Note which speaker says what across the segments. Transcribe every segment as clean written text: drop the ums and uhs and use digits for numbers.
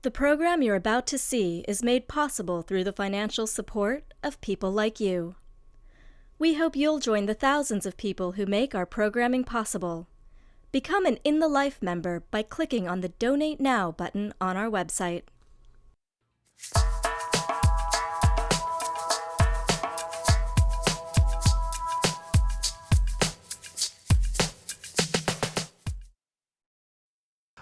Speaker 1: The program you're about to see is made possible through the financial support of people like you. We hope you'll join the thousands of people who make our programming possible. Become an In the Life member by clicking on the Donate Now button on our website.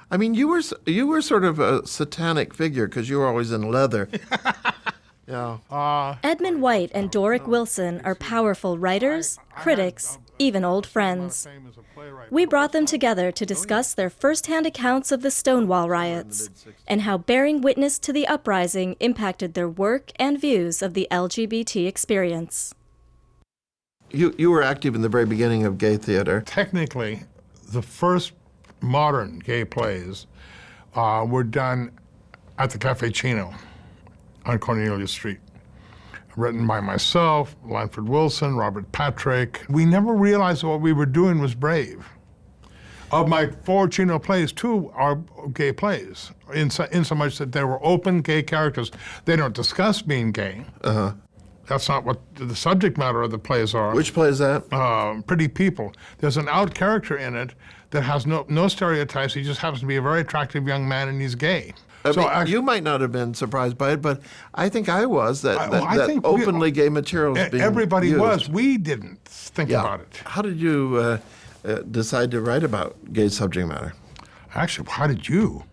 Speaker 2: I mean, you were sort of a satanic figure because you were always in leather. Yeah.
Speaker 1: Edmund White and Doric Wilson are powerful writers, critics, even old friends. We brought them together to discuss their first-hand accounts of the Stonewall Riots and how bearing witness to the uprising impacted their work and views of the LGBT experience.
Speaker 2: You were active in the very beginning of gay theater.
Speaker 3: Technically, the first modern gay plays were done at the Cafe Chino on Cornelia Street. Written by myself, Lanford Wilson, Robert Patrick. We never realized what we were doing was brave. Of my 4 Chino plays, 2 are gay plays, in so much that they were open gay characters. They don't discuss being gay.
Speaker 2: Uh-huh.
Speaker 3: That's not what the subject matter of the plays are.
Speaker 2: Which play is that?
Speaker 3: Pretty People. There's an out character in it that has no stereotypes. He just happens to be a very attractive young man and he's gay.
Speaker 2: You might not have been surprised by it, but I think I was, that
Speaker 3: think
Speaker 2: openly gay material is being
Speaker 3: everybody
Speaker 2: used.
Speaker 3: Was. We didn't think about it.
Speaker 2: How did you decide to write about gay subject matter?
Speaker 3: Actually, how did you?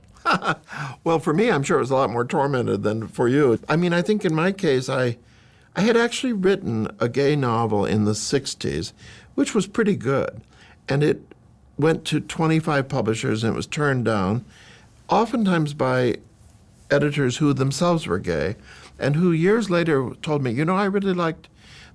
Speaker 2: Well, for me, I'm sure it was a lot more tormented than for you. I mean, I think in my case, I had actually written a gay novel in the 60s, which was pretty good. And it went to 25 publishers and it was turned down, oftentimes by editors who themselves were gay, and who years later told me, I really liked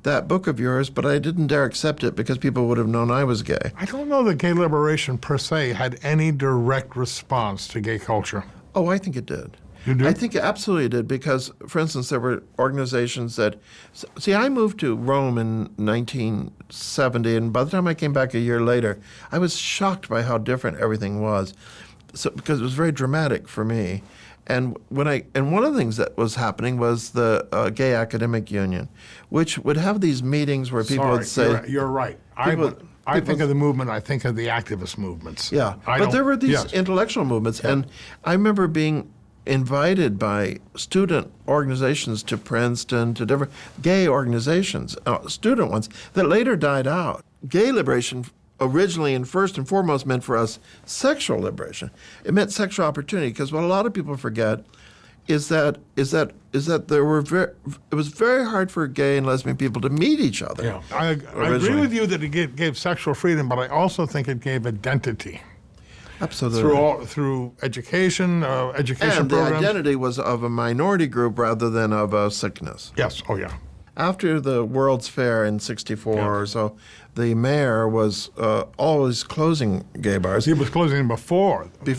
Speaker 2: that book of yours, but I didn't dare accept it because people would have known I was gay.
Speaker 3: I don't know that gay liberation per se had any direct response to gay culture.
Speaker 2: Oh, I think it did.
Speaker 3: You do?
Speaker 2: I think it absolutely did because, for instance, there were organizations that... See, I moved to Rome in 1970, and by the time I came back a year later, I was shocked by how different everything was. So, because it was very dramatic for me. And one of the things that was happening was the Gay Academic Union, which would have these meetings where people would say...
Speaker 3: You're right. I think of the movement, I think of the activist movements.
Speaker 2: Yeah, but there were these intellectual movements, and I remember being invited by student organizations to Princeton, to different gay organizations, student ones, that later died out. Gay liberation originally and first and foremost meant for us sexual liberation. It meant sexual opportunity, because what a lot of people forget is that it was very hard for gay and lesbian people to meet each other.
Speaker 3: Yeah, I agree with you that it gave sexual freedom, but I also think it gave identity.
Speaker 2: Absolutely.
Speaker 3: Through education programs.
Speaker 2: And the identity was of a minority group rather than of a sickness.
Speaker 3: Yes, oh yeah.
Speaker 2: After the World's Fair in '64 or so, the mayor was always closing gay bars.
Speaker 3: He was closing before the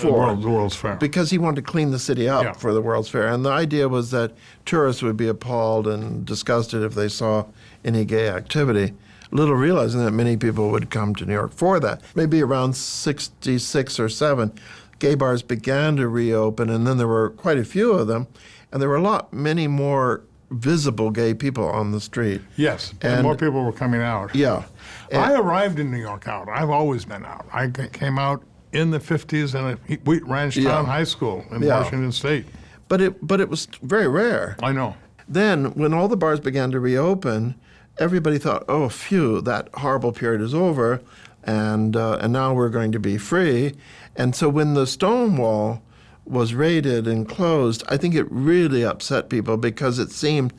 Speaker 3: World's Fair.
Speaker 2: Because he wanted to clean the city up for the World's Fair. And the idea was that tourists would be appalled and disgusted if they saw any gay activity, little realizing that many people would come to New York for that. Maybe around 66 or 7, gay bars began to reopen, and then there were quite a few of them, and there were many more visible gay people on the street.
Speaker 3: Yes, and more people were coming out.
Speaker 2: Yeah.
Speaker 3: I arrived in New York out. I've always been out. I came out in the 50s in a Wheat Ranch Town High School in Washington State.
Speaker 2: But it was very rare.
Speaker 3: I know.
Speaker 2: Then, when all the bars began to reopen, everybody thought, oh, phew, that horrible period is over, and now we're going to be free. And so when the Stonewall was raided and closed, I think it really upset people because it seemed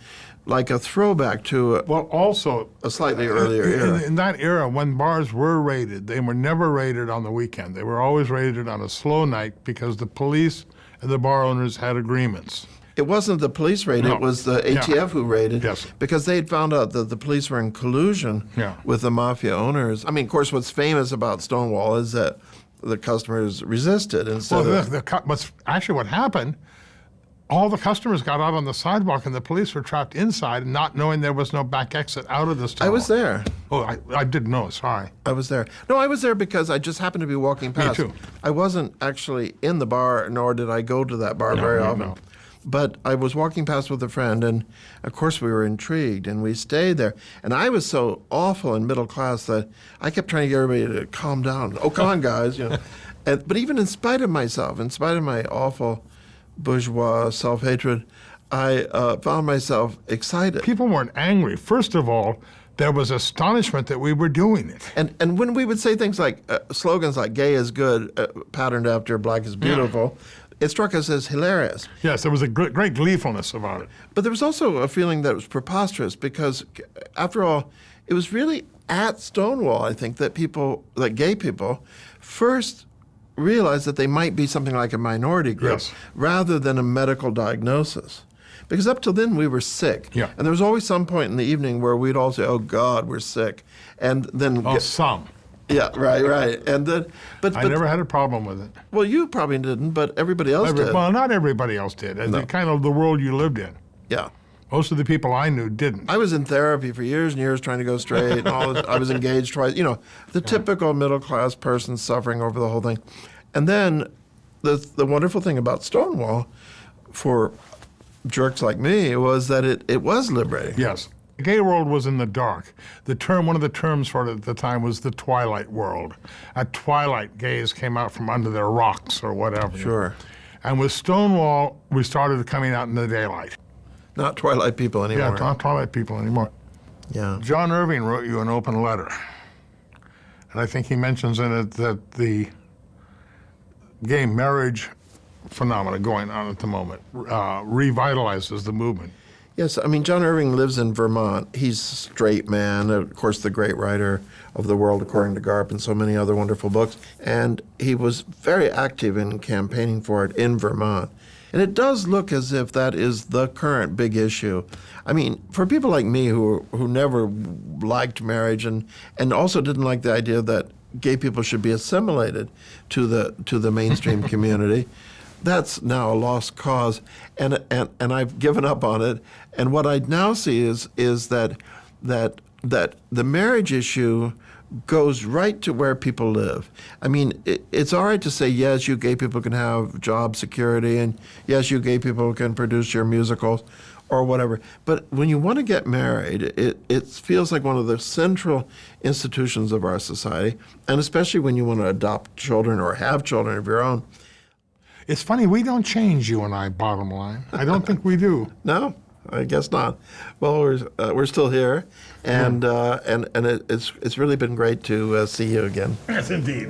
Speaker 2: like a throwback to a slightly earlier era.
Speaker 3: In that era, when bars were raided, they were never raided on the weekend. They were always raided on a slow night because the police and the bar owners had agreements.
Speaker 2: It wasn't the police raid, it was the ATF who raided, because they had found out that the police were in collusion with the mafia owners. I mean, of course, what's famous about Stonewall is that the customers resisted. Instead
Speaker 3: what happened, all the customers got out on the sidewalk and the police were trapped inside, not knowing there was no back exit out of the store.
Speaker 2: I was there.
Speaker 3: Oh, I didn't know, sorry.
Speaker 2: I was there. No, I was there because I just happened to be walking past.
Speaker 3: too.
Speaker 2: I wasn't actually in the bar, nor did I go to that bar very often.
Speaker 3: No.
Speaker 2: But I was walking past with a friend, and of course we were intrigued, and we stayed there. And I was so awful in middle class that I kept trying to get everybody to calm down. Oh, come on, guys, you know. But even in spite of myself, in spite of my awful bourgeois self-hatred, I found myself excited.
Speaker 3: People weren't angry. First of all, there was astonishment that we were doing it.
Speaker 2: And when we would say things like, slogans like gay is good, patterned after black is beautiful, it struck us as hilarious.
Speaker 3: Yes, there was a great gleefulness about it.
Speaker 2: But there was also a feeling that was preposterous because, after all, it was really at Stonewall, I think, that gay people, first realized that they might be something like a minority group
Speaker 3: Yes.
Speaker 2: rather than a medical diagnosis. Because up till then we were sick.
Speaker 3: Yeah.
Speaker 2: And there was always some point in the evening where we'd all say, oh God, we're sick. And then
Speaker 3: Some.
Speaker 2: yeah, right. And then but
Speaker 3: I never had a problem with it.
Speaker 2: well, you probably didn't, but everybody else did.
Speaker 3: Well, not everybody else did. And the kind of the world you lived in.
Speaker 2: Yeah.
Speaker 3: Most of the people I knew didn't.
Speaker 2: I was in therapy for years and years trying to go straight and all this. I was engaged twice, you know, the typical middle class person suffering over the whole thing. And then the wonderful thing about Stonewall for jerks like me was that it was liberating.
Speaker 3: Yes. The gay world was in the dark. One of the terms for it at the time was the twilight world. At twilight, gays came out from under their rocks or whatever.
Speaker 2: Sure.
Speaker 3: And with Stonewall, we started coming out in the daylight.
Speaker 2: Not twilight people anymore.
Speaker 3: Yeah, not twilight people anymore.
Speaker 2: Yeah.
Speaker 3: John Irving wrote you an open letter. And I think he mentions in it that the gay marriage phenomena going on at the moment revitalizes the movement.
Speaker 2: Yes, I mean, John Irving lives in Vermont. He's a straight man, of course, the great writer of The World According to Garp and so many other wonderful books. And he was very active in campaigning for it in Vermont. And it does look as if that is the current big issue. I mean, for people like me who never liked marriage and also didn't like the idea that gay people should be assimilated to the mainstream community, that's now a lost cause, and I've given up on it. And what I now see is that the marriage issue goes right to where people live. I mean, it's all right to say, yes, you gay people can have job security, and yes, you gay people can produce your musicals or whatever. But when you want to get married, it feels like one of the central institutions of our society, and especially when you want to adopt children or have children of your own.
Speaker 3: It's funny, we don't change, you and I, bottom line. I don't think we do.
Speaker 2: No, I guess not. Well, we're still here, and it's really been great to see you again.
Speaker 3: Yes, indeed.